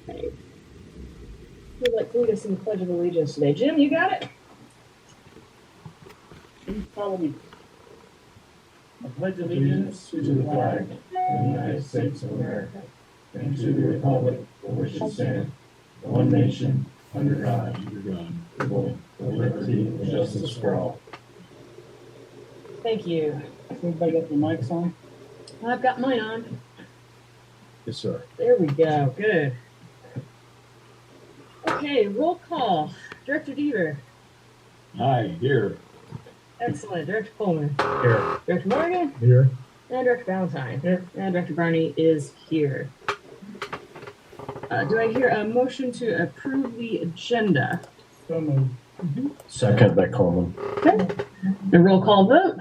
Okay. Who'd like to lead us in the Pledge of Allegiance today? Jim, you got it? Follow me. I pledge allegiance to the flag of the United States of America and to the republic for which it stands, one nation, under God, equal, with liberty and justice for all. Thank you. Everybody got their mics on? I've got mine on. Yes, sir. There we go. Good. Okay, roll call. Director Deaver. Hi, here. Excellent. Director Coleman. Here. Director Morgan. Here. And Director Valentine. Here. And Director Barney is here. Do I hear a motion to approve the agenda? So moved. Second by Coleman. Okay. A roll call vote.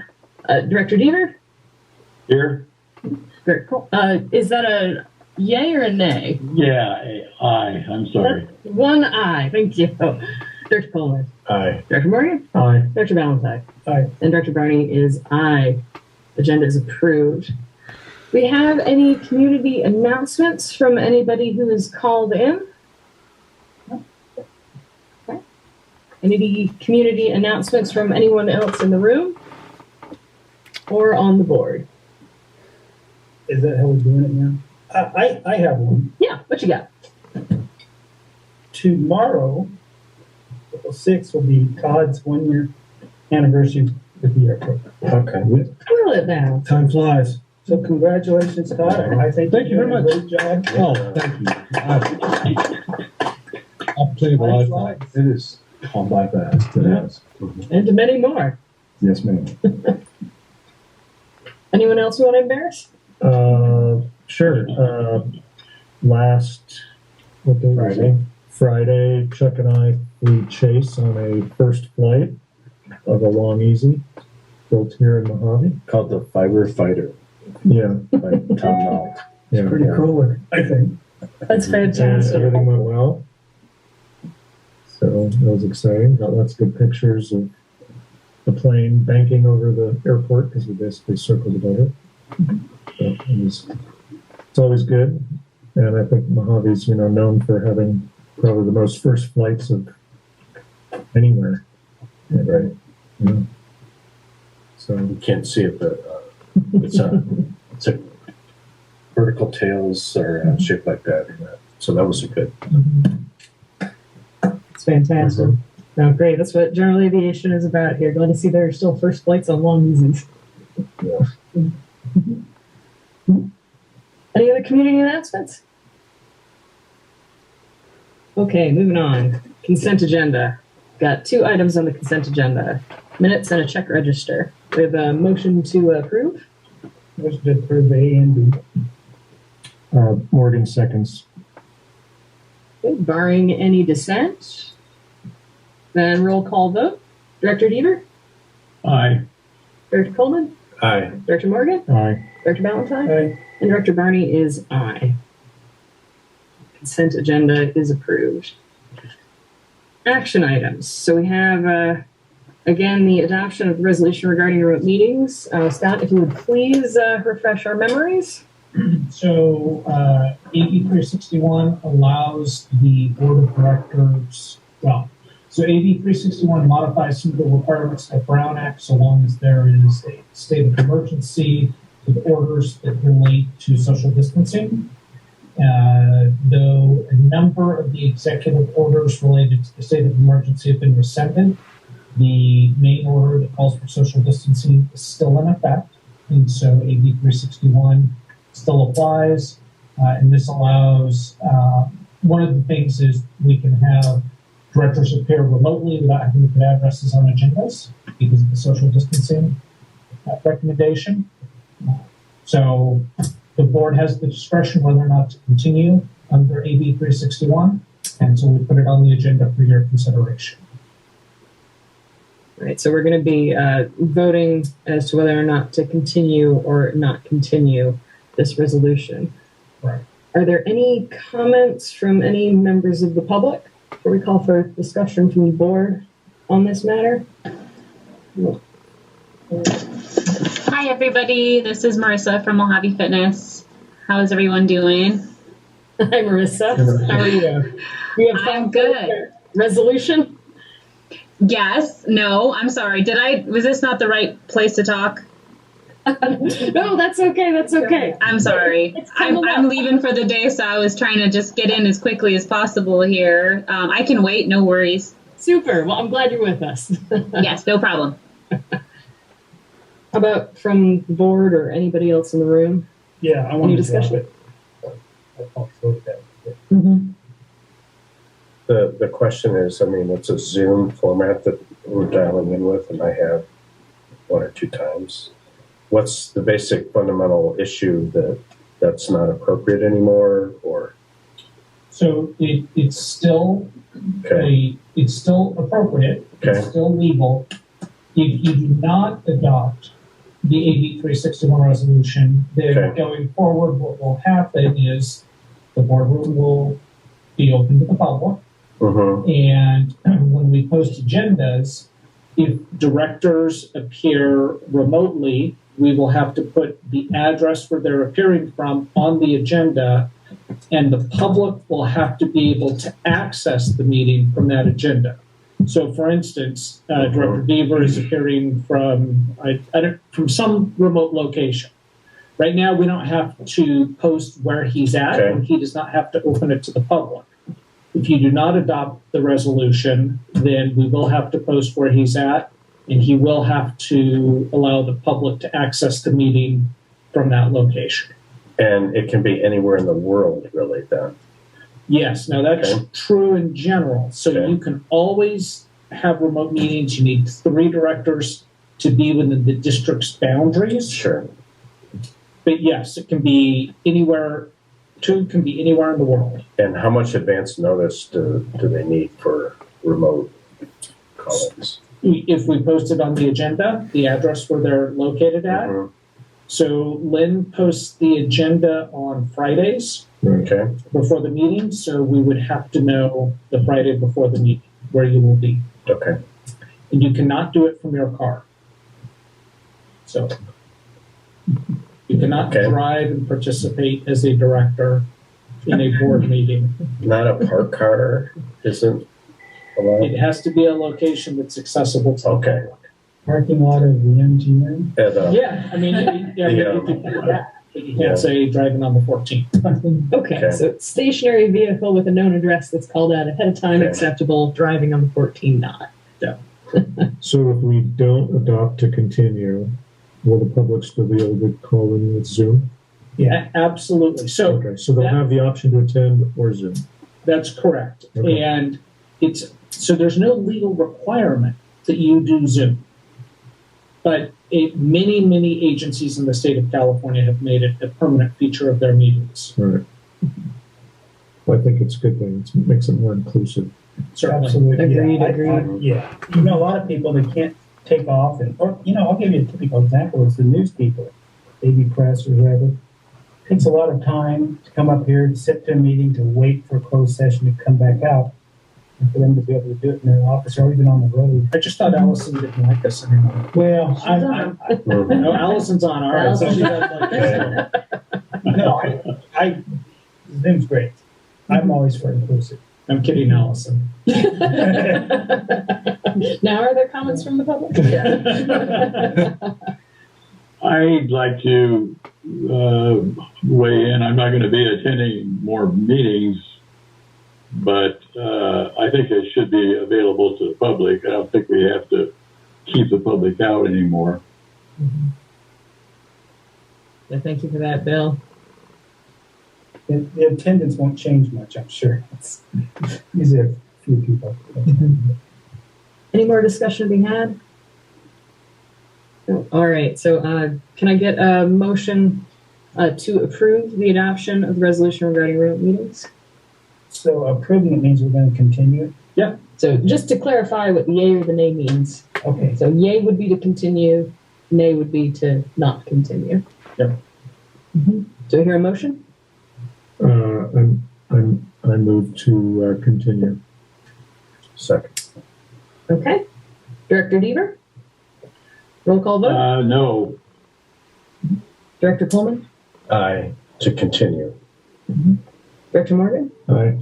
Director Deaver? Here? Is that a yay or a nay? Yeah, aye. I'm sorry. One aye. Thank you. Director Coleman. Aye. Director Morgan? Aye. Director Valentine? Aye. And Director Barney is aye. Agenda is approved. We have any community announcements from anybody who is called in? Okay. Any community announcements from anyone else in the room or on the board? Is that how we're doing it now? I have one. Yeah, what you got? Tomorrow, April 6th, will be Todd's 1-year anniversary with the airport. Okay. Will it now? Time flies. So congratulations, Todd. I think Thank you very did a much. Great job. Oh, thank you. I'll tell you what I thought. It is gone by fast. It has. And to many more. Yes, ma'am. Anyone else you want to embarrass? Sure. Last what day was it? Friday, Chuck and I flew Chase on a first flight of a long easy built here in Mojave. Called the Fiber Fighter Yeah, by Tom Knoll. yeah. Pretty cool, I think. That's And fantastic. everything went well. So that was exciting. Got lots of good pictures of the plane banking over the airport because we basically circled above it. So it's always good. And I think Mojave's, known for having probably the most first flights of anywhere. Right. Yeah. So You can't see it, but it's a vertical tails are shaped like that. So that was good. It's fantastic. No, great. That's what general aviation is about here. Glad to see there are still first flights on long easies. yeah. Any other community announcements? Okay, moving on. Consent agenda. Got 2 items on the consent agenda. Minutes and a check register. We have a motion to approve. Motion to approve A and B. Morgan seconds. Okay, barring any dissent. Then roll call vote. Director Deaver? Aye. Director Coleman? Aye. Director Morgan? Aye. Director Valentine? Aye. And Director Barney is aye. Consent agenda is approved. Action items. So we have, again, the adoption of the resolution regarding remote meetings. Scott, if you would please refresh our memories. So AB 361 allows the board of directors, so AB 361 modifies some of the requirements of Brown Act so long as there is a state of emergency with orders that relate to social distancing. Though a number of the executive orders related to the state of emergency have been rescinded, the main order that calls for social distancing is still in effect. And so AB 361 still applies. And this allows, one of the things is we can have directors appear remotely without having to put addresses on agendas because of the social distancing recommendation. So the board has the discretion whether or not to continue under AB 361. And so we put it on the agenda for your consideration. All right, so we're going to be voting as to whether or not to continue or not continue this resolution. Right. Are there any comments from any members of the public before we call for discussion from the board on this matter? Hi, everybody. This is Marissa from Mojave Fitness. How is everyone doing? Hi, Marissa. How are you? You have I'm good. Resolution? Yes. No, I'm sorry. Was this not the right place to talk? No, that's okay. That's okay. I'm sorry. I'm leaving for the day, so I was trying to just get in as quickly as possible here. I can wait. No worries. Super. Well, I'm glad you're with us. Yes, no problem. How about from the board or anybody else in the room? Yeah, I want Any to discussion? discussion. I'll vote that. Mm-hmm. The question is, I mean, it's a Zoom format that we're dialing in with, and I have one or two times. What's the basic fundamental issue that's not appropriate anymore, or? So it's still it's still appropriate. Okay. It's still legal. If you do not adopt the AB 361 resolution, then Okay. going forward, what will happen is the boardroom will be open to the public. Mm-hmm. And when we post agendas, if directors appear remotely, we will have to put the address where they're appearing from on the agenda, and the public will have to be able to access the meeting from that agenda. So, for instance, Director Deaver is appearing from from some remote location. Right now, we don't have to post where he's at, Okay. and he does not have to open it to the public. If you do not adopt the resolution, then we will have to post where he's at, and he will have to allow the public to access the meeting from that location. And it can be anywhere in the world, really, then. Yes, now that's Okay. true in general. So Okay. you can always have remote meetings. You need 3 directors to be within the district's boundaries. Sure. But yes, it can be anywhere. 2 can be anywhere in the world. And how much advance notice do they need for remote call-ins? If we post it on the agenda, the address where they're located at. Mhm. So Lynn posts the agenda on Fridays Okay. before the meeting. So we would have to know the Friday before the meeting where you will be. Okay. And you cannot do it from your car. So you cannot Okay. drive and participate as a director in a board meeting. Not a park car isn't allowed? It has to be a location that's accessible to the Okay. public. Parking lot of the MGM. Yeah, I mean, you could do that, but you can't say driving on the 14th. Okay, Okay. so stationary vehicle with a known address that's called out ahead of time, Okay. acceptable. Driving on the 14, not. So if we don't adopt to continue, will the public still be able to call in with Zoom? Absolutely. So Okay, so they'll have the option to attend or Zoom. that's correct. Okay. And there's no legal requirement that you do Zoom. But many agencies in the state of California have made it a permanent feature of their meetings. All right. Well, I think it's a good thing. It makes it more inclusive. Certainly. Absolutely. Agreed, yeah. agreed. Yeah. You know, a lot of people that can't take off I'll give you a typical example. It's the news people, AV press or whatever. It takes a lot of time to come up here, to sit to a meeting, to wait for a closed session to come back out, and for them to be able to do it in their office or even on the road. I just thought Allison didn't like us anymore. Well, No, Allison's on ours, so she doesn't like us. no, Zoom's great. I'm always for inclusive. I'm kidding, Allison. Now, are there comments from the public? I'd like to weigh in. I'm not going to be attending more meetings, but I think it should be available to the public. I don't think we have to keep the public out anymore. Yeah, thank you for that, Bill. The attendance won't change much, I'm sure. These are a few people. Any more discussion to be had? No. All right, so can I get a motion to approve the adoption of the resolution regarding remote meetings? So approving it means we're going to continue. So just to clarify what the yay or the nay means. Okay. So yay would be to continue, nay would be to not continue. Yep. Do I hear a motion? I move to continue. Second. Okay. Director Deaver? Roll call vote. No. Director Pullman? Aye. To continue. Director Morgan? Aye.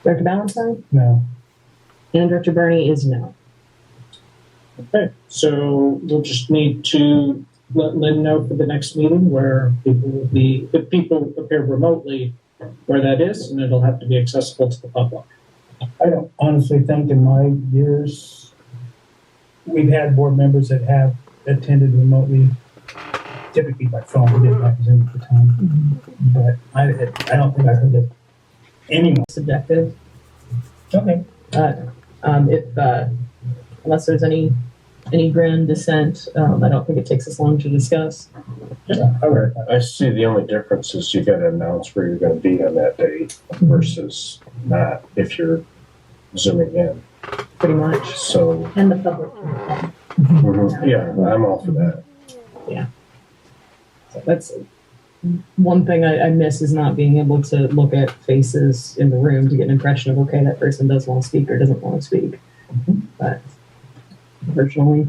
Director Ballantyne? No. And Director Burney is no. Okay, so we'll just need to let Lynn know for the next meeting where people will be, if people appear remotely, where that is, and it'll have to be accessible to the public. I don't honestly think in my years, we've had board members that have attended remotely, typically by phone, we didn't have Zoom at the time. But I don't think I heard of anyone. Subjective. Okay. If unless there's any grand dissent, I don't think it takes us long to discuss. Yeah, all right. I see the only difference is you got to announce where you're going to be on that day versus not if you're zooming in. Pretty much. So, And the public. yeah, I'm all for that. So that's one thing I miss is not being able to look at faces in the room to get an impression of, okay, that person does want to speak or doesn't want to speak. But virtually.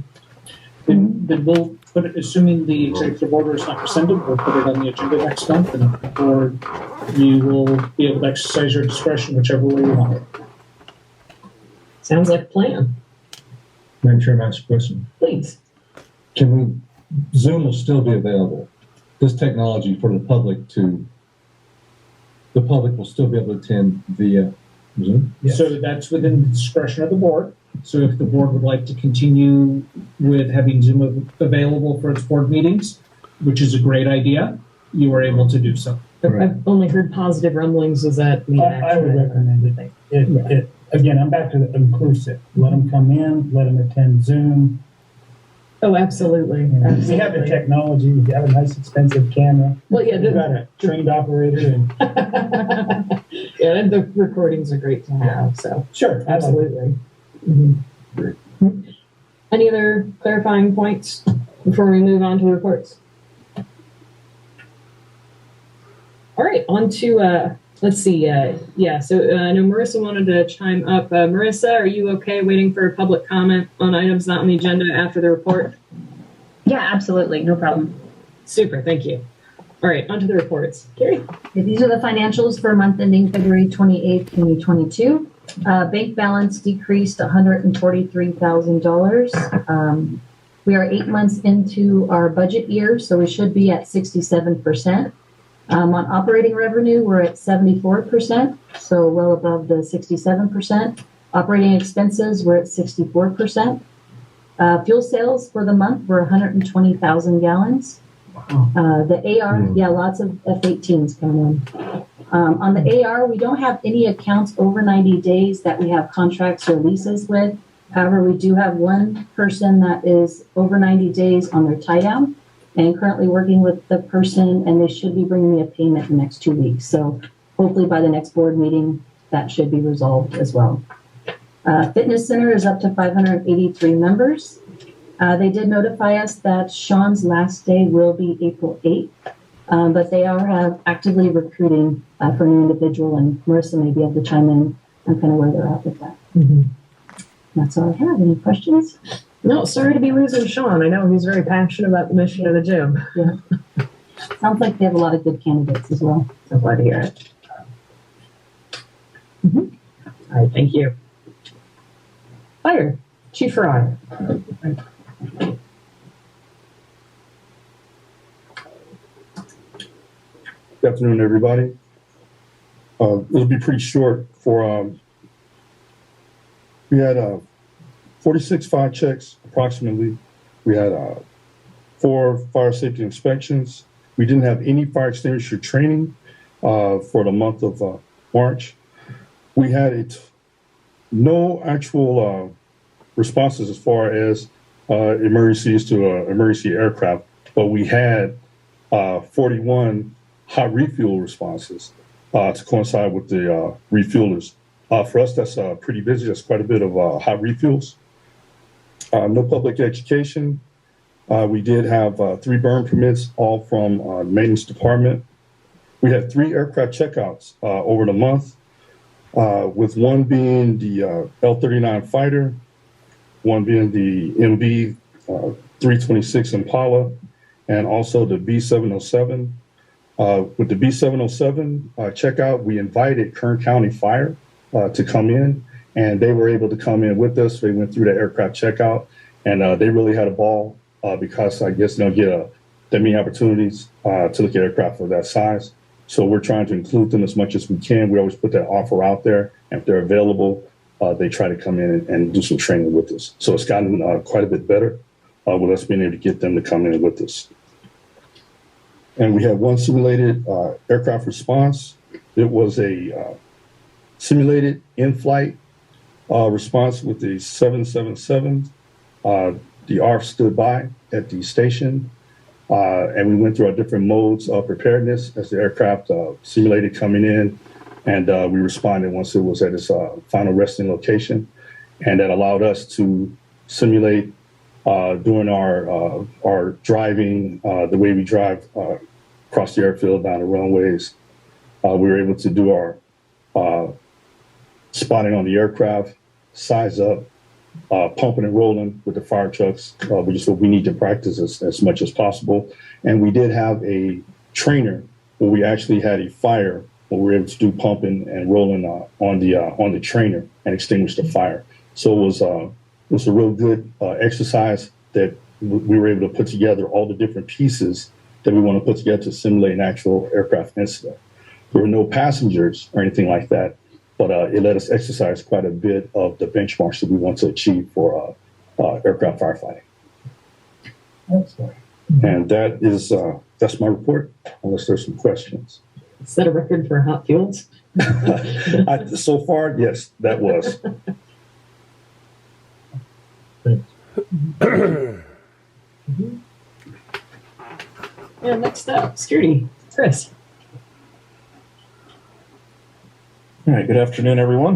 Then we'll put it, assuming the executive order is not rescinded, we'll put it on the agenda next month, and or you will be able to exercise your discretion whichever way you want. Sounds like a plan. Madam Chair, ask a question. Please. Zoom will still be available. This technology for the public will still be able to attend via Zoom? Yes. So that's within the discretion of the board. So if the board would like to continue with having Zoom available for its board meetings, which is a great idea, you are able to do so. Right. I've only heard positive rumblings. Does that mean I would recommend it. Again, I'm back to the inclusive. Let them come in, let them attend Zoom. Oh, absolutely. You know, we have the technology, we have a nice expensive camera. Well, yeah, We've got a trained operator and. yeah, and the recordings are great to have. So Sure. absolutely. Any other clarifying points before we move on to reports? All right, on to let's see. So I know Marissa wanted to chime up. Marissa, are you okay waiting for public comment on items not on the agenda after the report? Yeah, absolutely. No problem. Super, thank you. All right, on to the reports. Carrie? Okay, these are the financials for month ending February 28th, 2022. Bank balance decreased $143,000. We are 8 months into our budget year, so we should be at 67%. On operating revenue, we're at 74%, so well above the 67%. Operating expenses, we're at 64%. Fuel sales for the month were 120,000 gallons. The AR, lots of F-18s coming in. On the AR, we don't have any accounts over 90 days that we have contracts or leases with. However, we do have one person that is over 90 days on their tie down and currently working with the person, and they should be bringing me a payment in the next 2 weeks. So hopefully by the next board meeting, that should be resolved as well. Fitness Center is up to 583 members. They did notify us that Sean's last day will be April 8th, but they are actively recruiting for a new individual, and Marissa may be able to chime in on kind of where they're at with that. That's all I have. Any questions? No, sorry to be losing Sean. I know he's very passionate about the mission of the gym. Yeah. Sounds like they have a lot of good candidates as well. I'm glad to hear it. All right, thank you. Fire, Chief Fry. Good afternoon, everybody. It'll be pretty short. We had 46 fire checks approximately. We had 4 fire safety inspections. We didn't have any fire extinguisher training for the month of March. We had no actual responses as far as emergencies to emergency aircraft, but we had 41 hot refuel responses to coincide with the refuelers. For us, that's pretty busy. That's quite a bit of hot refuels. No public education. We did have 3 burn permits, all from the maintenance department. We had 3 aircraft checkouts over the month, with one being the L-39 fighter, one being the MB 326 Impala, and also the B-707. With the B707 checkout, we invited Kern County Fire to come in, and they were able to come in with us. They went through the aircraft checkout, and they really had a ball because I guess they don't get that many opportunities to look at aircraft of that size. So we're trying to include them as much as we can. We always put that offer out there, and if they're available, they try to come in and do some training with us. So it's gotten quite a bit better with us being able to get them to come in with us. And we had one simulated aircraft response. It was a simulated in-flight response with the 777. The ARF stood by at the station, and we went through our different modes of preparedness as the aircraft simulated coming in, and we responded once it was at its final resting location. And that allowed us to simulate during our driving, the way we drive across the airfield, down the runways. We were able to do our spotting on the aircraft, size up, pumping and rolling with the fire trucks, which is what we need to practice as much as possible. And we did have a trainer where we actually had a fire where we were able to do pumping and rolling on the trainer and extinguish the fire. So it was a real good exercise that we were able to put together all the different pieces that we want to put together to simulate an actual aircraft incident. There were no passengers or anything like that, but it let us exercise quite a bit of the benchmarks that we want to achieve for aircraft firefighting. Excellent. And that's my report, unless there's some questions. Is that a record for hot fuels? So far, yes, that was. And next up, security. Chris. All right, good afternoon, everyone.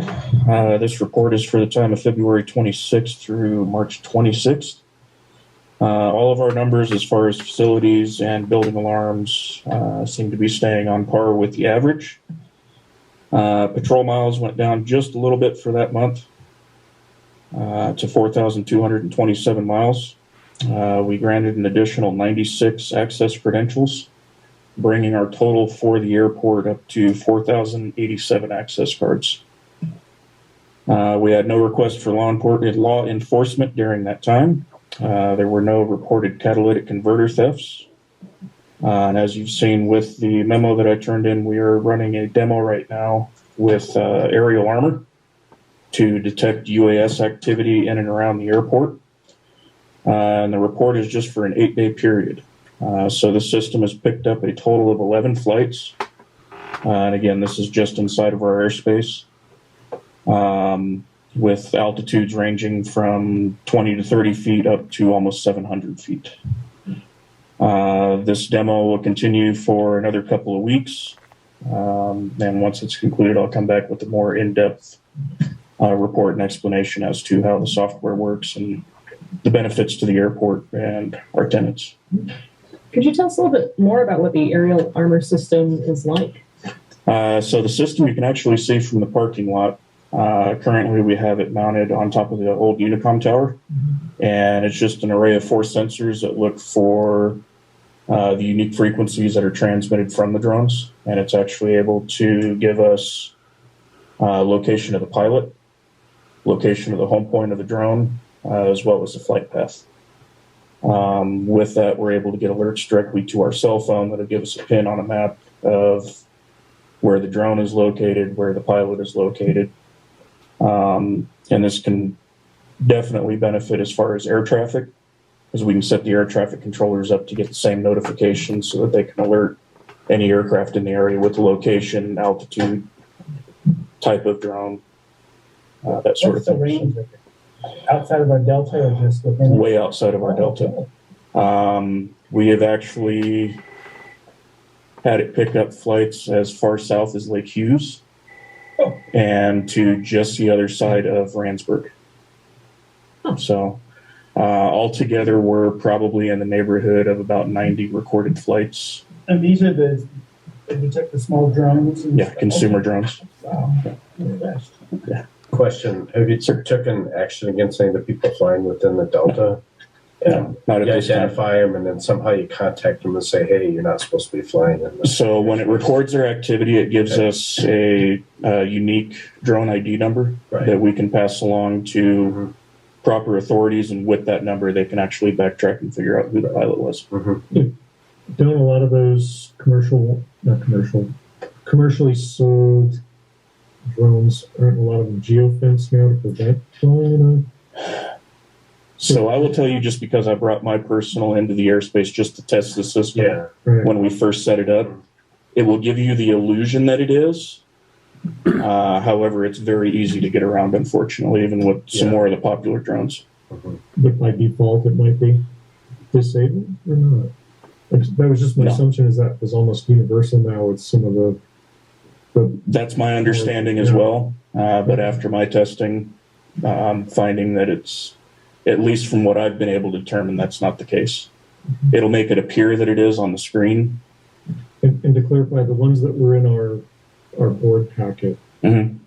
This report is for the time of February 26th through March 26th. All of our numbers as far as facilities and building alarms seem to be staying on par with the average. Patrol miles went down just a little bit for that month to 4,227 miles. We granted an additional 96 access credentials, bringing our total for the airport up to 4,087 access cards. We had no request for law enforcement during that time. There were no reported catalytic converter thefts. And as you've seen with the memo that I turned in, we are running a demo right now with aerial armor to detect UAS activity in and around the airport. And the report is just for an 8-day period. So the system has picked up a total of 11 flights. And again, this is just inside of our airspace, with altitudes ranging from 20 to 30 feet up to almost 700 feet. This demo will continue for another couple of weeks. And once it's concluded, I'll come back with a more in-depth report and explanation as to how the software works and the benefits to the airport and our tenants. Could you tell us a little bit more about what the aerial armor system is like? So the system you can actually see from the parking lot. Currently, we have it mounted on top of the old Unicom tower, and it's just an array of 4 sensors that look for the unique frequencies that are transmitted from the drones, and it's actually able to give us location of the pilot, location of the home point of the drone, as well as the flight path. With that, we're able to get alerts directly to our cell phone that'll give us a pin on a map of where the drone is located, where the pilot is located. And this can definitely benefit as far as air traffic, because we can set the air traffic controllers up to get the same notifications so that they can alert any aircraft in the area with the location, altitude, type of drone, that sort of thing. What's the range of it? Outside of our delta or just within? Way outside of our delta. We have actually had it pick up flights as far south as Lake Hughes and to just the other side of Randsburg. So altogether, we're probably in the neighborhood of about 90 recorded flights. And these are they detect the small drones? And yeah, consumer drones. Wow. Yeah. Question, have you taken action against any of the people flying within the Delta No, not at You this time. identify them and then somehow you contact them and say, hey, you're not supposed to be flying in this. So when it records their activity, it gives us a unique drone ID number Right. that we can pass along to proper authorities, and with that number, they can actually backtrack and figure out who the pilot was. Don't a lot of those commercially sold drones, aren't a lot of them geofenced now to prevent flying? So I will tell you, just because I brought my personal into the airspace just to test the system Right. when we first set it up, it will give you the illusion that it is. However, it's very easy to get around, unfortunately, even with some more of the popular drones. But by default, it might be disabled or not. That was just my No. assumption. Is that is almost universal now with some of the That's my understanding as well. But after my testing, I'm finding that it's, at least from what I've been able to determine, that's not the case. It'll make it appear that it is on the screen. And to clarify, the ones that were in our board packet,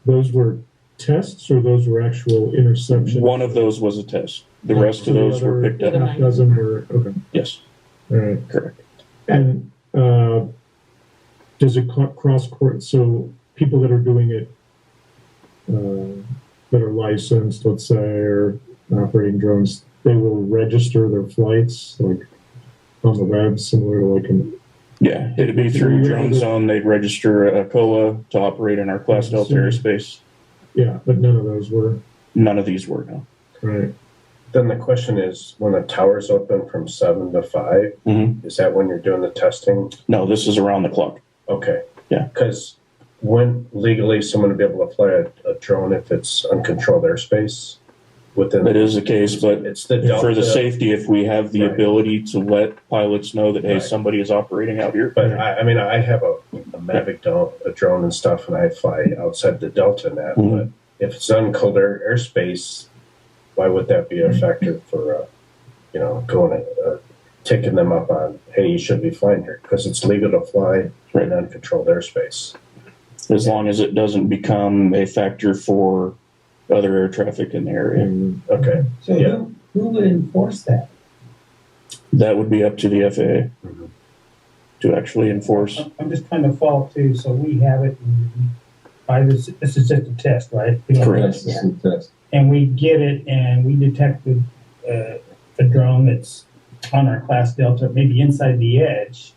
those were tests or those were actual interceptions? One of those was a test. The rest of those were picked up. Half dozen were, okay. Yes. All right. Correct. And does it cross court? So people that are doing it, that are licensed, let's say, or operating drones, they will register their flights like on the web, similar to like an. Yeah, it'd be through Drone Zone. They'd register a COA to operate in our Class Delta airspace. Yeah, but none of those were. None of these were, no. Right. Then the question is, when the tower's open from 7 to 5, is that when you're doing the testing? No, this is around the clock. Okay. Yeah. Because when legally someone would be able to fly a drone if it's uncontrolled airspace? That is the case, but it's the Delta, for the safety, if we have the ability to let pilots know that, hey, somebody is operating out here. But I mean, I have a Mavic drone and stuff, and I fly outside the Delta net. But if it's uncontrolled airspace, why would that be a factor for, going taking them up on, hey, you should be flying here? Because it's legal to fly in uncontrolled airspace. As long as it doesn't become a factor for other air traffic in the area. Okay. So who would enforce that? That would be up to the FAA to actually enforce. I'm just trying to follow too. So we have it. This is just a test, right? Correct. This is a test. And we get it, and we detected a drone that's on our Class Delta, maybe inside the edge.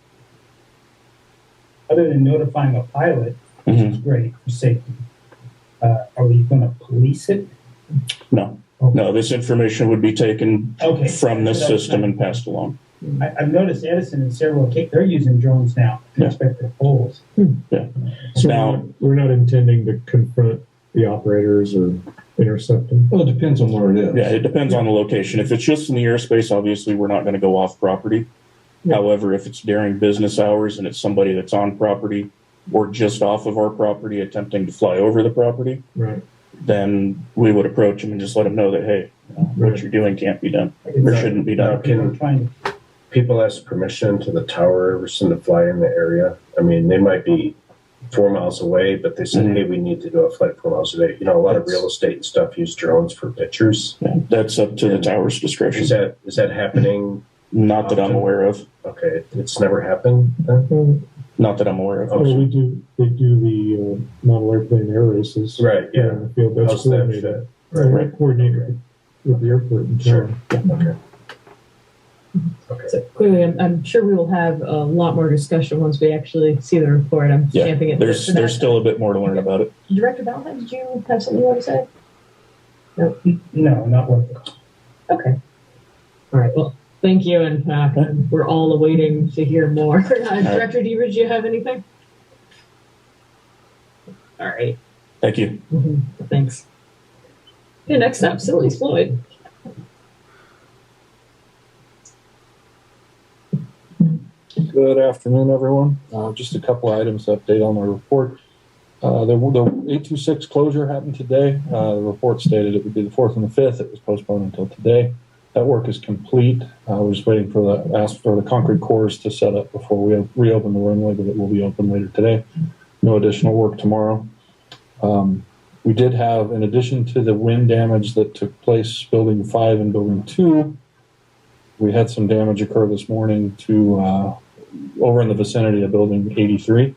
Other than notifying a pilot, which is great for safety, are we going to police it? No. No, this information would be taken from this system and passed along. I've noticed Edison and several, they're using drones now to inspect their poles. Yeah. So Now, we're not intending to confront the operators or intercept them. Well, it depends on where it is. yeah, it depends on the location. If it's just in the airspace, obviously we're not going to go off property. However, if it's during business hours and it's somebody that's on property or just off of our property attempting to fly over the property, Right. then we would approach them and just let them know that, hey, what you're doing can't be done or shouldn't be done. Can people ask permission to the tower Everson to fly in the area? I mean, they might be 4 miles away, but they said, hey, we need to do a flight 4 miles away. A lot of real estate and stuff use drones for pictures. Yeah, that's up to the tower's discretion. Is that happening? Not that I'm aware of. Okay, it's never happened then? Not that I'm aware of. Well, they do the model airplane air races. Right, yeah. In the field. That's How's that coordinated. fit? Right. Coordinated with the airport in Sure. town. Okay. So clearly, I'm sure we will have a lot more discussion once we actually see the report. I'm champing it. There's still a bit more to learn about it. Director Valentine, did you have something you want to say? No, not worth it. Okay. All right. Well, thank you, and we're all awaiting to hear more. Director Deaver, do you have anything? All right. Thank you. Thanks. Okay, next up, Silly's Floyd. Good afternoon, everyone. Just a couple items to update on the report. The 826 closure happened today. The report stated it would be the 4th and the 5th. It was postponed until today. That work is complete. We're just waiting for the concrete cores to set up before we reopen the runway, but it will be open later today. No additional work tomorrow. We did have, in addition to the wind damage that took place building 5 and building 2, we had some damage occur this morning to over in the vicinity of building 83,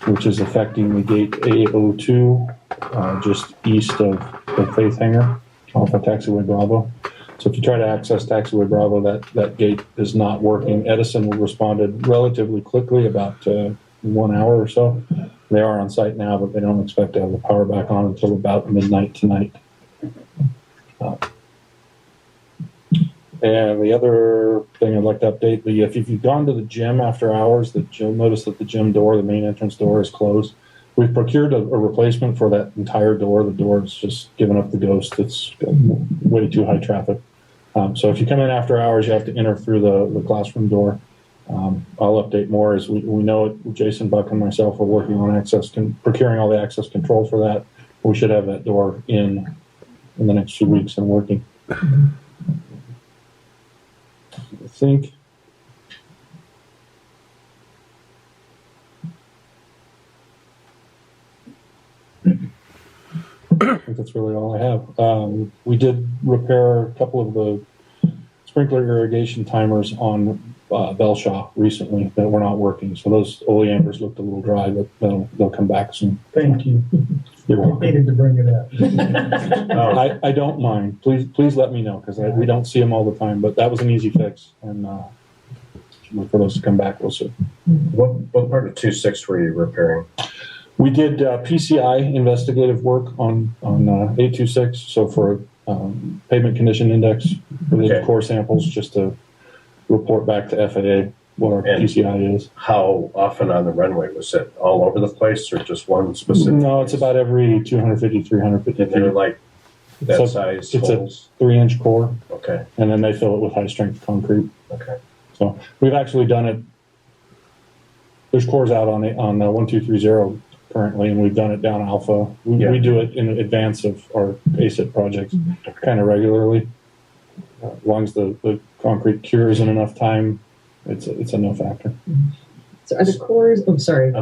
which is affecting the gate A02, just east of the Faith Hangar off of Taxiway Bravo. So if you try to access Taxiway Bravo, that gate is not working. Edison responded relatively quickly, about 1 hour or so. They are on site now, but they don't expect to have the power back on until about midnight tonight. And the other thing I'd like to update, if you've gone to the gym after hours, you'll notice that the gym door, the main entrance door, is closed. We've procured a replacement for that entire door. The door is just giving up the ghost. It's way too high traffic. So if you come in after hours, you have to enter through the classroom door. I'll update more as we know it. Jason Buck and myself are working on procuring all the access control for that. We should have that door in the next few weeks and working. I think that's really all I have. We did repair a couple of the sprinkler irrigation timers on Belshaw recently that were not working. So those oleanders looked a little dry, but they'll come back soon. Thank you. You're welcome. Needed to bring it up. I don't mind. Please let me know, because we don't see them all the time. But that was an easy fix, and for those to come back, we'll see. What part of 2.6 were you repairing? We did PCI investigative work on 826. So for pavement condition index, we did core samples just to report back to FAA what our PCI is. How often on the runway? Was it all over the place or just one specific? No, it's about every 250, 350 feet. They're like that so size it's holes? a 3-inch core. Okay. And then they fill it with high strength concrete. Okay. So we've actually done it. There's cores out on 1230 currently, and we've done it down Alpha. We do it in advance of our ACIT projects kind of regularly. As long as the concrete cures in enough time, it's a no factor. So are the cores? I'm sorry.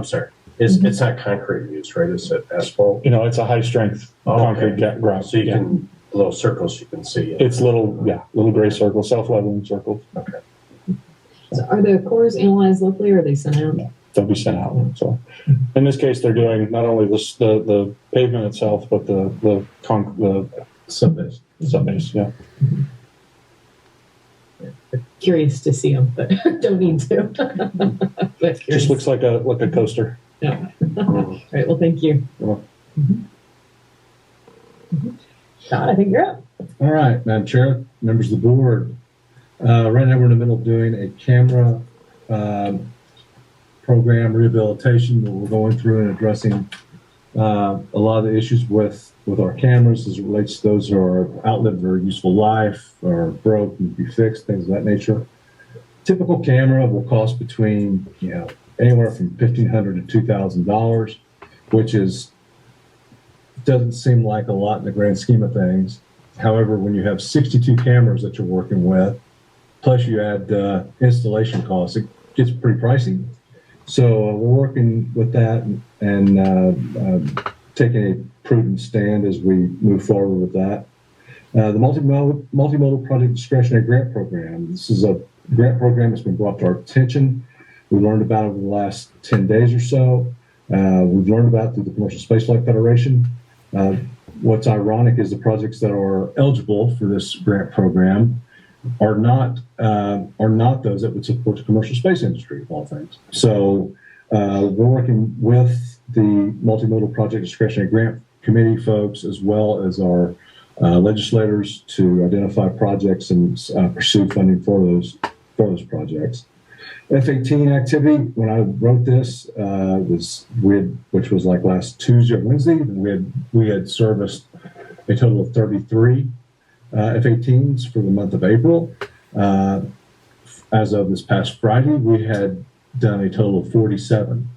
It's not concrete used, right? It's asphalt. It's a high strength concrete ground. So you can little circles you can see. It's little gray circles, self-leveling circles. Okay. So are the cores analyzed locally, or are they sent out? They'll be sent out. So in this case, they're doing not only the pavement itself, but the subbase. Subbase, yeah. Curious to see them, but don't need to. Just looks like a coaster. Yeah. All right. Well, thank you. Todd, I think you're up. All right, Madam Chair, members of the board. Right now we're in the middle of doing a camera program rehabilitation where we're going through and addressing a lot of the issues with our cameras as it relates to those who are outlived their useful life or broke and be fixed, things of that nature. Typical camera will cost between anywhere from $1,500 to $2,000, which doesn't seem like a lot in the grand scheme of things. However, when you have 62 cameras that you're working with, plus you add installation costs, it gets pretty pricey. So we're working with that and taking a prudent stand as we move forward with that. The multimodal project discretionary grant program. This is a grant program that's been brought to our attention. We learned about it over the last 10 days or so. We've learned about it through the Commercial Spaceflight Federation. What's ironic is the projects that are eligible for this grant program are not those that would support the commercial space industry, of all things. So we're working with the Multimodal Project Discretionary Grant Committee folks, as well as our legislators, to identify projects and pursue funding for those projects. F-18 activity, when I wrote this, which was like last Tuesday or Wednesday, we had serviced a total of 33 F-18s for the month of April. As of this past Friday, we had done a total of 47.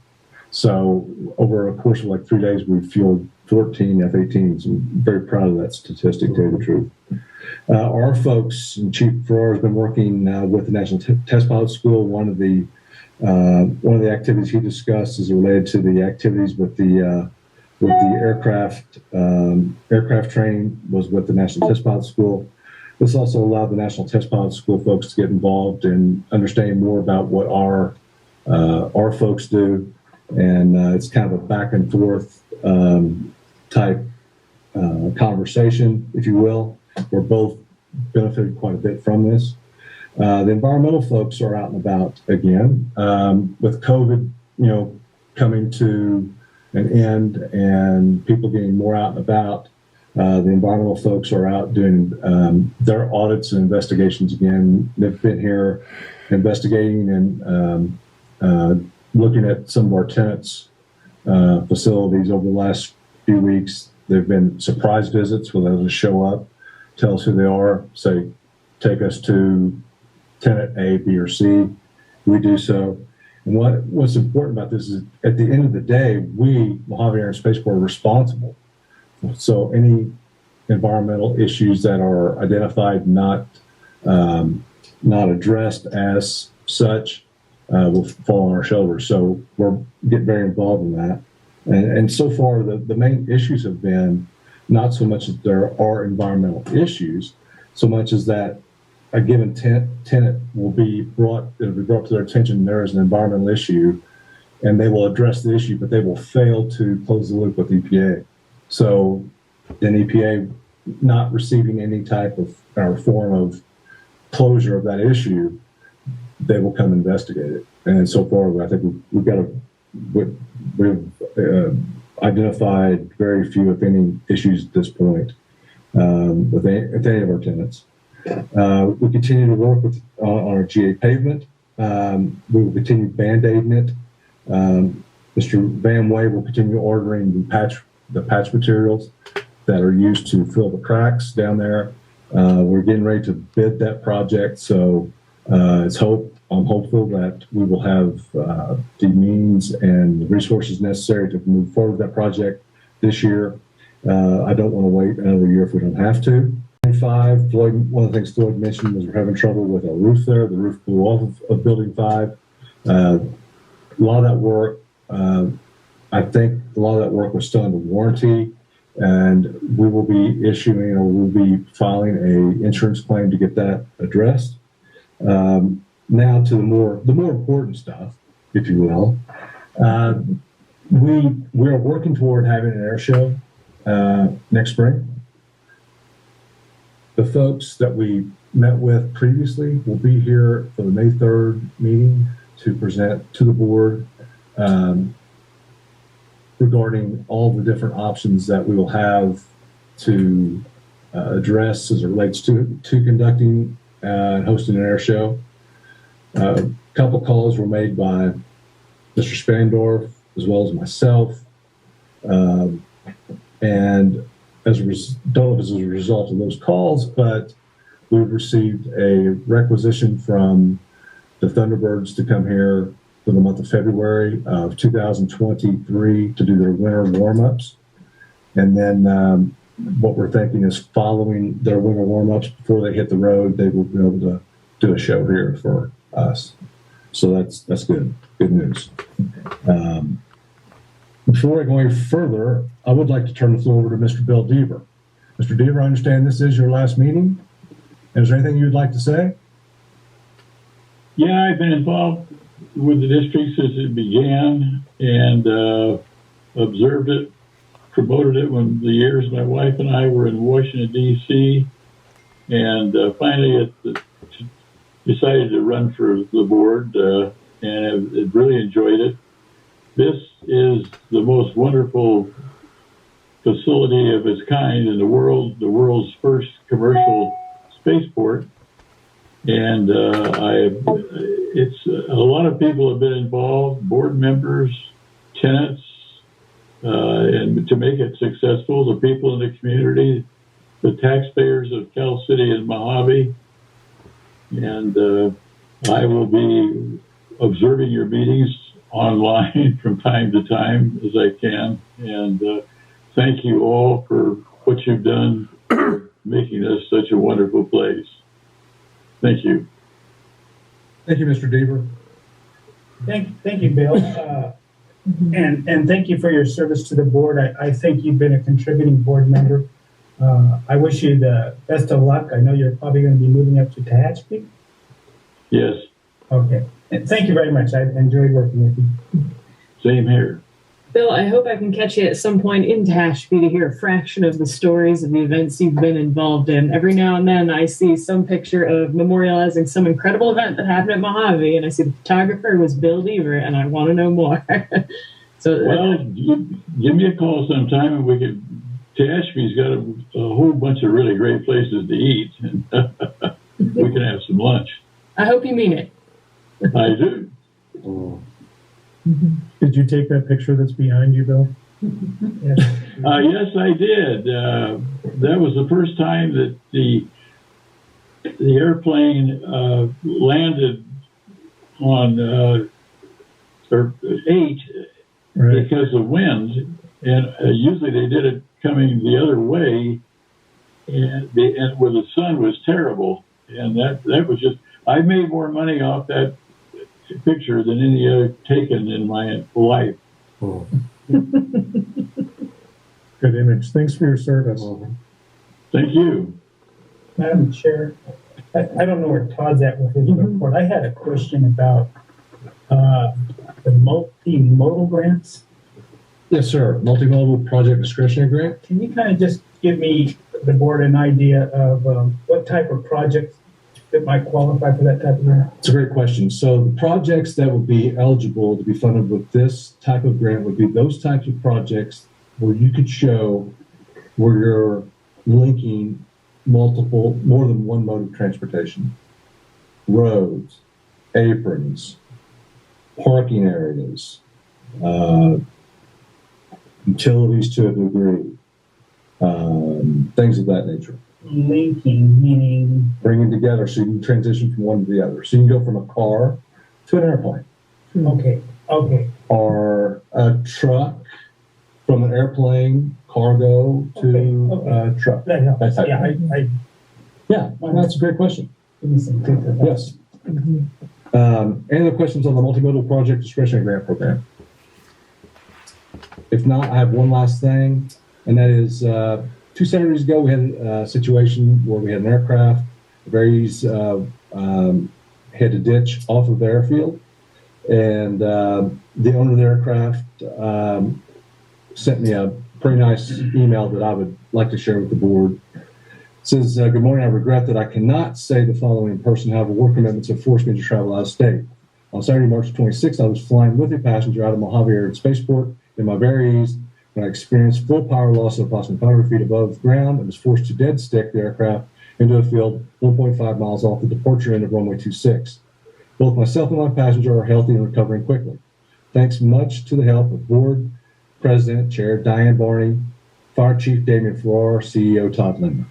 So over a course of like 3 days, we fueled 14 F-18s. I'm very proud of that statistic, to tell you the truth. Our folks, and Chief Farrar has been working with the National Test Pilot School. One of the activities he discussed is related to the activities with the aircraft training was with the National Test Pilot School. This also allowed the National Test Pilot School folks to get involved in understanding more about what our folks do. And it's kind of a back and forth type conversation, if you will. We're both benefited quite a bit from this. The environmental folks are out and about again. With COVID, coming to an end and people getting more out and about, the environmental folks are out doing their audits and investigations again. They've been here investigating and looking at some of our tenants' facilities over the last few weeks. They've been surprise visits where they'll just show up, tell us who they are, say, take us to tenant A, B, or C. We do so. And what's important about this is at the end of the day, we, Mojave Air and Spaceport, are responsible. So any environmental issues that are identified, not addressed as such, will fall on our shoulders. So we're getting very involved in that. And so far, the main issues have been not so much that there are environmental issues, so much as that a given tenant will be brought to their attention there is an environmental issue, and they will address the issue, but they will fail to close the loop with EPA. So then EPA not receiving any type of or form of closure of that issue, they will come investigate it. And so far, I think we've identified very few, if any, issues at this point with any of our tenants. We continue to work on our GA pavement. We will continue band-aiding it. Mr. Van Way will continue ordering the patch materials that are used to fill the cracks down there. We're getting ready to bid that project, so I'm hopeful that we will have the means and the resources necessary to move forward with that project this year. I don't want to wait another year if we don't have to. One of the things Floyd mentioned was we're having trouble with our roof there. The roof blew off of Building 5. A lot of that work, I think a lot of that work was still under warranty, and we will be issuing or we'll be filing a insurance claim to get that addressed. Now to the more important stuff, if you will. We are working toward having an air show next spring. The folks that we met with previously will be here for the May 3rd meeting to present to the board regarding all the different options that we will have to address as it relates to conducting and hosting an air show. A couple calls were made by Mr. Spandorf as well as myself, and don't know if it's as a result of those calls, but we've received a requisition from the Thunderbirds to come here for the month of February of 2023 to do their winter warm-ups. And then what we're thinking is following their winter warm-ups before they hit the road, they will be able to do a show here for us. So that's good news. Before I go any further, I would like to turn the floor over to Mr. Bill Deaver. Mr. Deaver, I understand this is your last meeting. Is there anything you'd like to say? Yeah, I've been involved with the district since it began and observed it, promoted it when the years my wife and I were in Washington, D.C., and finally decided to run for the board and have really enjoyed it. This is the most wonderful facility of its kind in the world, the world's first commercial spaceport. And it's a lot of people have been involved, board members, tenants, and to make it successful, the people in the community, the taxpayers of Cal City and Mojave. And I will be observing your meetings online from time to time as I can. And thank you all for what you've done for making this such a wonderful place. Thank you. Thank you, Mr. Deaver. Thank you, Bill. And thank you for your service to the board. I think you've been a contributing board member I wish you the best of luck. I know you're probably going to be moving up to Tehachapi. Yes, Okay. And thank you very much. I enjoyed working with you. same here. Bill, I hope I can catch you at some point in Tehachapi to hear a fraction of the stories of the events you've been involved in. Every now and then I see some picture of memorializing some incredible event that happened at Mojave, and I see the photographer was Bill Deaver, and I want to know more. Well, give me a call sometime and we could. Tehachapi's got a whole bunch of really great places to eat, and we can have some lunch. I hope you mean it. I do. Did you take that picture that's behind you, Bill? Yes, I did. That was the first time that the airplane landed on or 8 because of wind, and usually they did it coming the other way, and where the sun was terrible, and that was just. I made more money off that picture than any other taken in my life. Oh. Good image. Thanks for your service. Thank you. Madam Chair, I don't know where Todd's at with his report. I had a question about the multimodal grants. Yes, sir. Multimodal project discretionary grant. Can you kind of just give me, the board, an idea of what type of projects that might qualify for that type of grant? It's a great question. So the projects that would be eligible to be funded with this type of grant would be those types of projects where you could show where you're linking more than one mode of transportation. Roads, aprons, parking areas, utilities to a degree, things of that nature. Linking, meaning? Bringing together so you can transition from one to the other. So you can go from a car to an airplane. Okay. Or a truck from an airplane, cargo to a truck. That helps. Yeah, that's a great question. Give me some good. Yes. Any other questions on the multimodal project discretionary grant program? If not, I have one last thing, and that is 2 Saturdays ago we had a situation where we had an aircraft, had to ditch off of the airfield, and the owner of the aircraft sent me a pretty nice email that I would like to share with the board. It says, good morning, I regret that I cannot say the following in person, however, work commitments have forced me to travel out of state. On Saturday, March 26th, I was flying with a passenger out of Mojave Air at Spaceport in my very ease when I experienced full power loss of approximately 500 feet above ground and was forced to dead stick the aircraft into a field 1.5 miles off the departure end of runway 26. Both myself and my passenger are healthy and recovering quickly. Thanks much to the help of Board President, Chair Diane Barney, Fire Chief Damien Farrar, CEO Todd Lindner.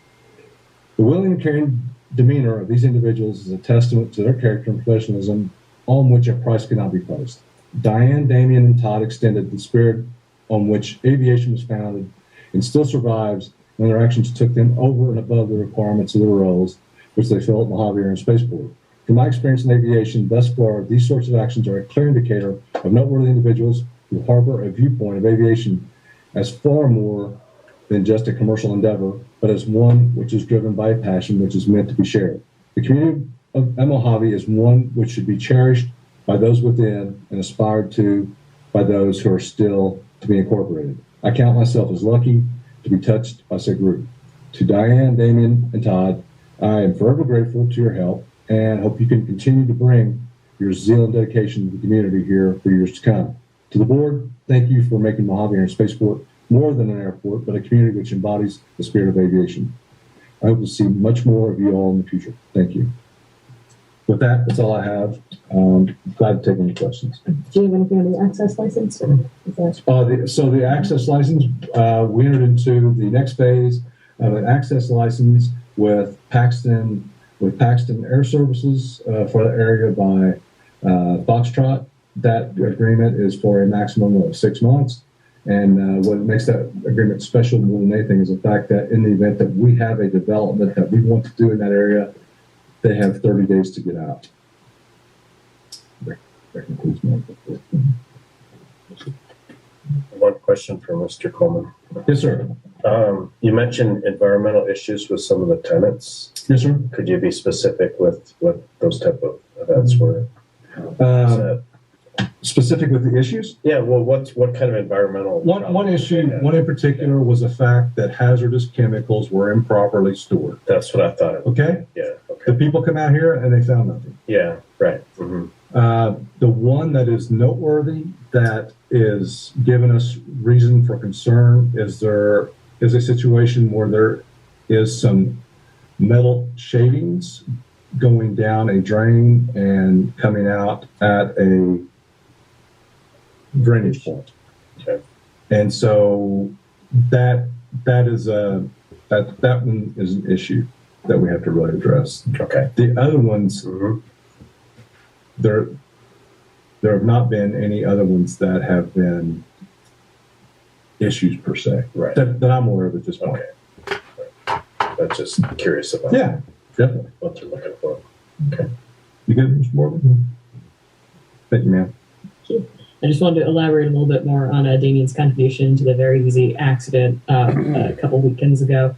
The willing and caring demeanor of these individuals is a testament to their character and professionalism on which a price cannot be placed. Diane, Damien, and Todd extended the spirit on which aviation was founded and still survives, and their actions took them over and above the requirements of their roles, which they fill at Mojave Air and Spaceport. From my experience in aviation thus far, these sorts of actions are a clear indicator of noteworthy individuals who harbor a viewpoint of aviation as far more than just a commercial endeavor, but as one which is driven by a passion which is meant to be shared. The community of Mojave is one which should be cherished by those within and aspired to by those who are still to be incorporated. I count myself as lucky to be touched by said group. To Diane, Damien, and Todd, I am forever grateful to your help and hope you can continue to bring your zeal and dedication to the community here for years to come. To the board, thank you for making Mojave Air and Spaceport more than an airport, but a community which embodies the spirit of aviation. I hope to see much more of you all in the future. Thank you. With that, that's all I have. Glad to take any questions. Do you have anything on the access license? Or is that... So the access license, we entered into the next phase of an access license with Paxton Air Services for the area by Foxtrot. That agreement is for a maximum of 6 months. And what makes that agreement special more than anything is the fact that in the event that we have a development that we want to do in that area, they have 30 days to get out. That concludes my report. One question for Mr. Coleman. Yes, sir. You mentioned environmental issues with some of the tenants. Yes, sir. Could you be specific with what those type of events were? Specific with the issues? Yeah, well, what kind of environmental? One issue, one in particular, was the fact that hazardous chemicals were improperly stored. That's what I thought. Okay? Yeah, okay. The people come out here and they found nothing. Yeah, right. Mm-hmm. The one that is noteworthy that is giving us reason for concern is there is a situation where there is some metal shavings going down a drain and coming out at a drainage point. Okay. And so that is that one is an issue that we have to really address. Okay. The other ones, mm-hmm. there have not been any other ones that have been issues per se, right? That I'm aware of at this point. Okay. That's just curious about. Yeah, definitely. What they're looking for. Okay. You good, Mr. Morgan? Thank you, ma'am. I just wanted to elaborate a little bit more on Damien's contribution to the very easy accident a couple weekends ago.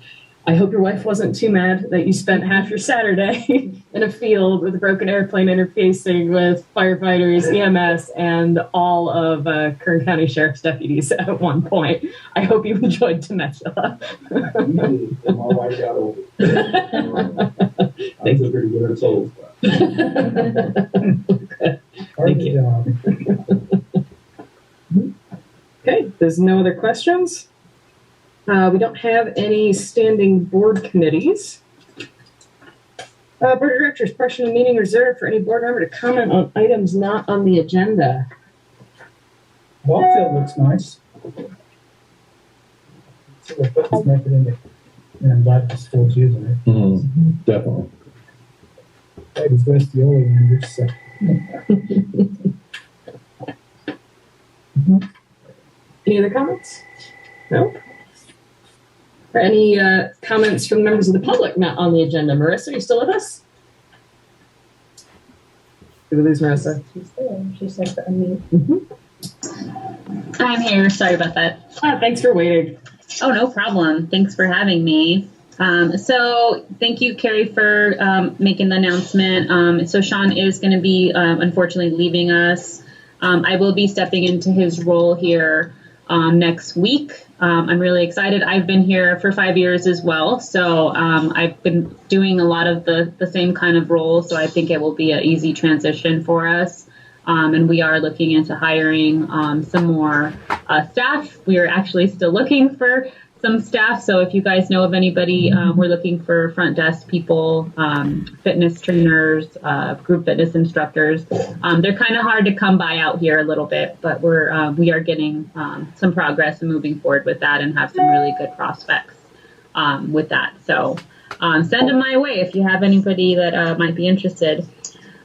I hope your wife wasn't too mad that you spent half your Saturday in a field with a broken airplane interfacing with firefighters, EMS, and all of Kern County Sheriff's deputies at one point. I hope you enjoyed Temecula. My wife got over it. I was a pretty good at souls. Thank you. Okay, there's no other questions. We don't have any standing board committees. Board of Directors, portion of meeting reserved for any board member to comment on items not on the agenda. Wallfield looks nice. So we're putting some effort into it, and I'm glad the school's using it. Mm-hmm. Definitely. That is West the only one just Any other comments? No? Or any comments from members of the public not on the agenda? Marissa, are you still with us? Did we lose Marissa? She's there. She said to unmute. Mm-hmm. I'm here. Sorry about that. Thanks for waiting. Oh, no problem. Thanks for having me. So thank you, Carrie, for making the announcement. So Sean is going to be, unfortunately, leaving us. I will be stepping into his role here next week. I'm really excited. I've been here for 5 years as well. So I've been doing a lot of the same kind of role. So I think it will be an easy transition for us. And we are looking into hiring some more staff. We are actually still looking for some staff. So if you guys know of anybody, we're looking for front desk people, fitness trainers, group fitness instructors. They're kind of hard to come by out here a little bit, but we are getting some progress and moving forward with that and have some really good prospects with that. So send them my way if you have anybody that might be interested.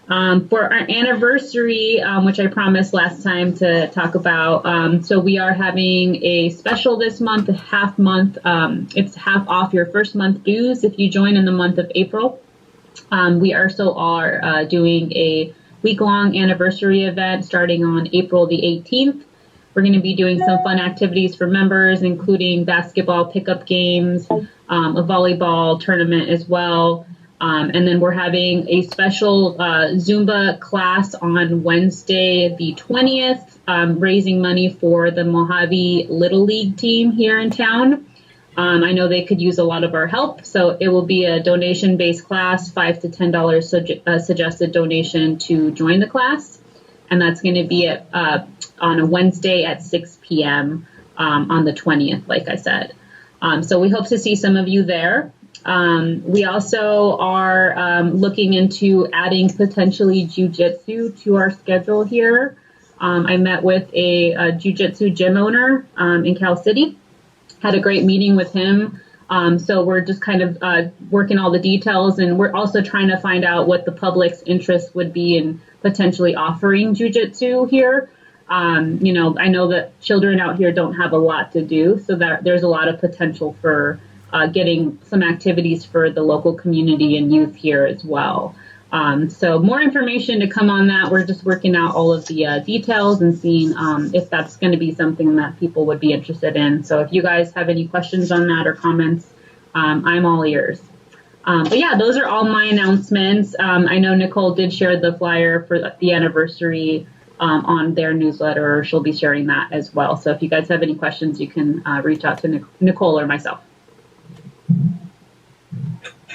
For our anniversary, which I promised last time to talk about, so we are having a special this month, a half month. It's half off your first month dues if you join in the month of April. We also are doing a week-long anniversary event starting on April the 18th. We're going to be doing some fun activities for members, including basketball pickup games, a volleyball tournament as well. And then we're having a special Zumba class on Wednesday, the 20th, raising money for the Mojave Little League team here in town. I know they could use a lot of our help, so it will be a donation-based class, $5 to $10 suggested donation to join the class. And that's going to be on a Wednesday at 6 p.m. On the 20th, like I said. So we hope to see some of you there. We also are looking into adding potentially jiu-jitsu to our schedule here. I met with a jiu-jitsu gym owner in Cal City, had a great meeting with him. So we're just kind of working all the details, and we're also trying to find out what the public's interest would be in potentially offering jiu-jitsu here. I know that children out here don't have a lot to do, so that there's a lot of potential for getting some activities for the local community and youth here as well. So more information to come on that. We're just working out all of the details and seeing if that's going to be something that people would be interested in. So if you guys have any questions on that or comments, I'm all ears. But yeah, those are all my announcements. I know Nicole did share the flyer for the anniversary on their newsletter, or she'll be sharing that as well. So if you guys have any questions, you can reach out to Nicole or myself.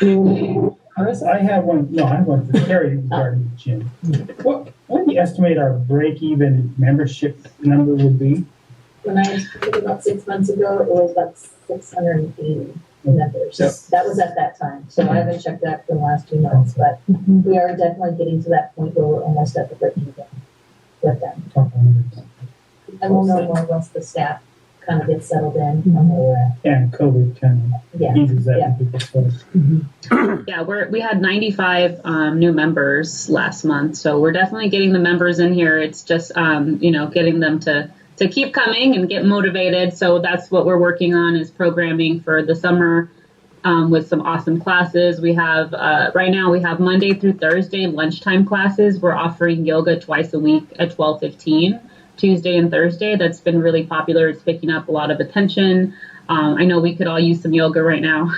I have one. No, I have one for Terry regarding the gym. What do you estimate our break-even membership number would be? When I was about 6 months ago, it was about 680 members. Yep. That was at that time. So I haven't checked that for the last 2 months, but we are definitely getting to that point where we're almost at the break even with them. And we'll know more once the staff kind of gets settled in on where we're at. And COVID kind of eases that in people's face. Yeah, we had 95 new members last month, so we're definitely getting the members in here. It's just getting them to keep coming and get motivated. So that's what we're working on, is programming for the summer with some awesome classes. We have right now we have Monday through Thursday lunchtime classes. We're offering yoga twice a week at 12:15. Tuesday and Thursday. That's been really popular. It's picking up a lot of attention. I know we could all use some yoga right now,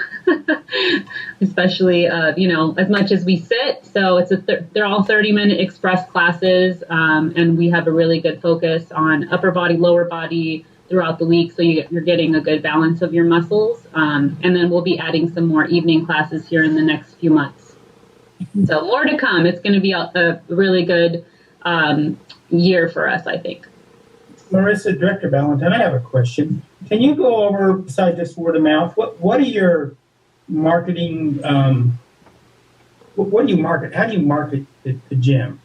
especially, as much as we sit. So they're all 30-minute express classes, and we have a really good focus on upper body, lower body throughout the week. So you're getting a good balance of your muscles. And then we'll be adding some more evening classes here in the next few months. So more to come. It's going to be a really good year for us, I think. Marissa, Director Ballantyne, I have a question. Can you go over, besides just word of mouth, what are your marketing, what do you market? How do you market the gym?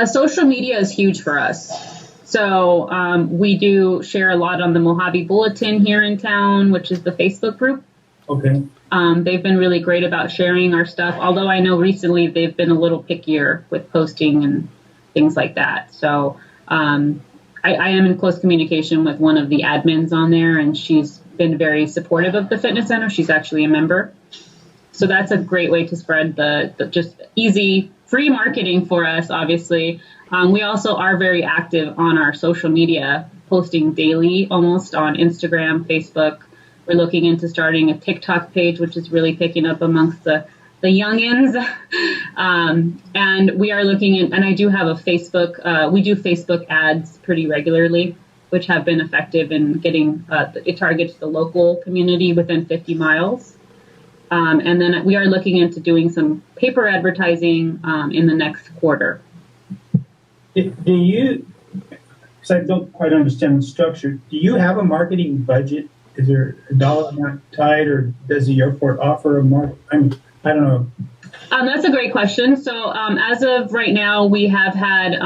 Social media is huge for us. So we do share a lot on the Mojave Bulletin here in town, which is the Facebook group. Okay. They've been really great about sharing our stuff, although I know recently they've been a little pickier with posting and things like that. So I am in close communication with one of the admins on there, and she's been very supportive of the fitness center. She's actually a member. So that's a great way to spread the just easy, free marketing for us, obviously. We also are very active on our social media, posting daily almost on Instagram, Facebook. We're looking into starting a TikTok page, which is really picking up amongst the youngins. And we are looking at, and I do have a Facebook, we do Facebook ads pretty regularly, which have been effective in getting, it targets the local community within 50 miles. And then we are looking into doing some paper advertising in the next quarter. Do you, because I don't quite understand the structure, do you have a marketing budget? Is there a dollar amount tied, or does the airport offer a market? I don't know. That's a great question. So as of right now, we've had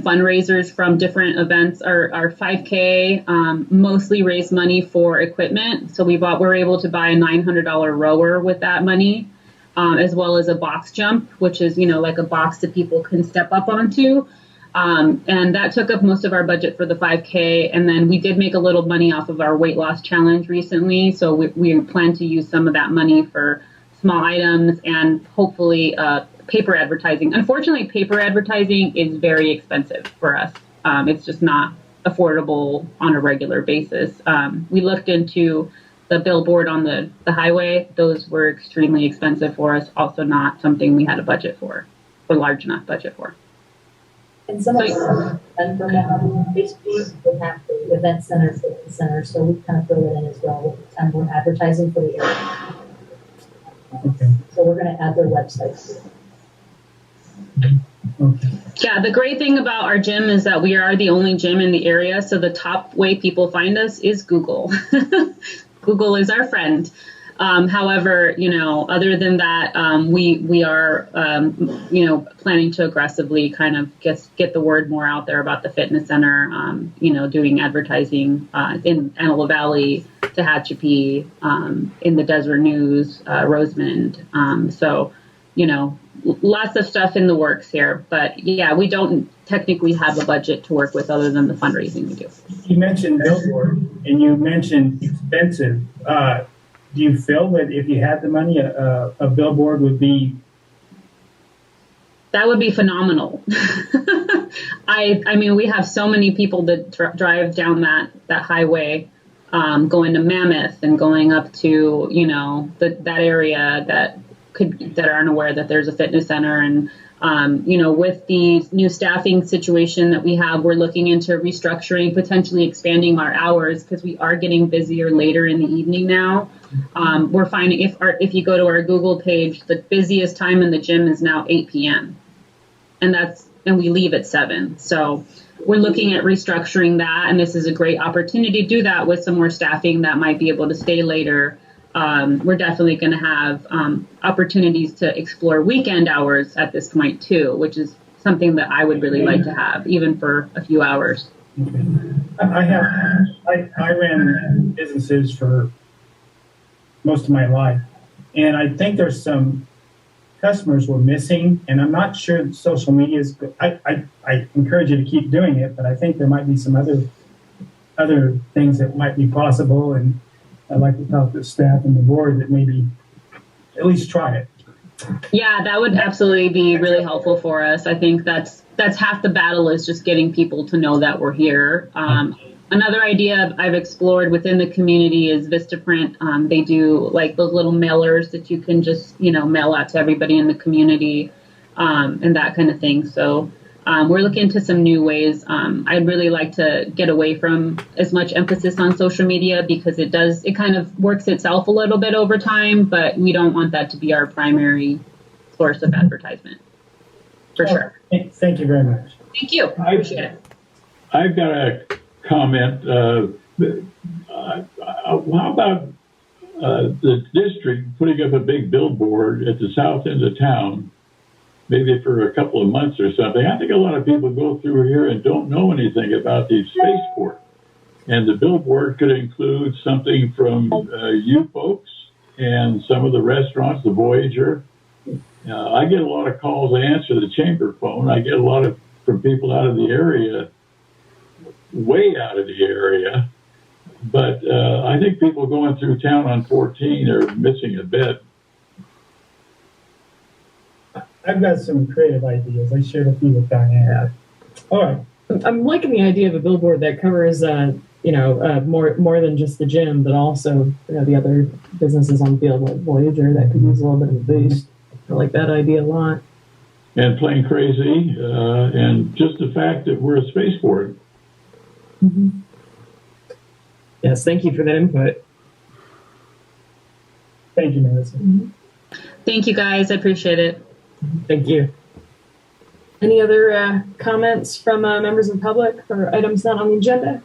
fundraisers from different events. Our 5K mostly raised money for equipment. So we're able to buy a $900 rower with that money, as well as a box jump, which is, like a box that people can step up onto. And that took up most of our budget for the 5K. And then we did make a little money off of our weight loss challenge recently. So we plan to use some of that money for small items and hopefully paper advertising. Unfortunately, paper advertising is very expensive for us. It's just not affordable on a regular basis. We looked into the billboard on the highway. Those were extremely expensive for us. Also not something we had a budget for, or large enough budget for. And some of them, and from Facebook, we have the event center, so we kind of fill it in as well with the time we're advertising for the area. Okay. So we're going to add their website. Okay. Yeah, the great thing about our gym is that we are the only gym in the area. So the top way people find us is Google. Google is our friend. However, other than that, we are, planning to aggressively kind of get the word more out there about the fitness center, doing advertising in Antelope Valley, Tehachapi, in the Desert News, Rosamond. So, lots of stuff in the works here. But, yeah, we don't technically have a budget to work with other than the fundraising we do. You mentioned billboard, and you mentioned expensive. Do you feel that if you had the money, a billboard would be That would be phenomenal. I mean, we have so many people that drive down that highway, going to Mammoth and going up to, you know, that area that aren't aware that there's a fitness center. And, you know, with the new staffing situation that we have, we're looking into restructuring, potentially expanding our hours because we are getting busier later in the evening now. We're finding if you go to our Google page, the busiest time in the gym is now 8 p.m. And we leave at 7. So we're looking at restructuring that, and this is a great opportunity to do that with some more staffing that might be able to stay later. We're definitely going to have opportunities to explore weekend hours at this point too, which is something that I would really like to have, even for a few hours. I ran businesses for most of my life, and I think there's some customers we're missing, and I'm not sure that social media is good. I encourage you to keep doing it, but I think there might be some other things that might be possible, and I'd like to talk to the staff and the board that maybe at least try it. Yeah, that would absolutely be really helpful for us. I think that's half the battle, is just getting people to know that we're here. Another idea I've explored within the community is Vistaprint. They do like those little mailers that you can just, you know, mail out to everybody in the community, and that kind of thing. So we're looking into some new ways. I'd really like to get away from as much emphasis on social media because it kind of works itself a little bit over time, but we don't want that to be our primary source of advertisement. For sure. Thank you very much. Thank you. I appreciate it. I've got a comment. How about the district putting up a big billboard at the south end of town, maybe for a couple of months or something? I think a lot of people go through here and don't know anything about the spaceport. And the billboard could include something from you folks and some of the restaurants, the Voyager. I get a lot of calls. I answer the chamber phone. I get a lot from people out of the area, way out of the area. But I think people going through town on 14 are missing a bit. I've got some creative ideas. I shared a few with Diane. Yeah. All right. I'm liking the idea of a billboard that covers, more than just the gym, but also, you know, the other businesses on the field like Voyager that could use a little bit of a boost. I like that idea a lot. And playing crazy, and just the fact that we're a spaceport. Mm-hmm. Yes, thank you for that input. Thank you, Melissa. Mm-hmm. Thank you, guys. I appreciate it. Thank you. Any other comments from members of the public for items not on the agenda?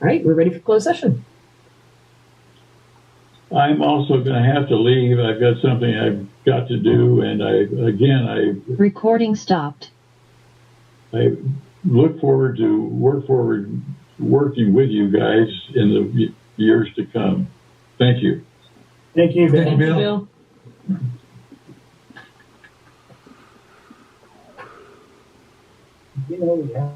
All right, we're ready for closed session. I'm also going to have to leave. I've got something I've got to do, and Recording stopped. I look forward to working with you guys in the years to come. Thank you. Thank you, Bill. Thank you, Bill. You know, we have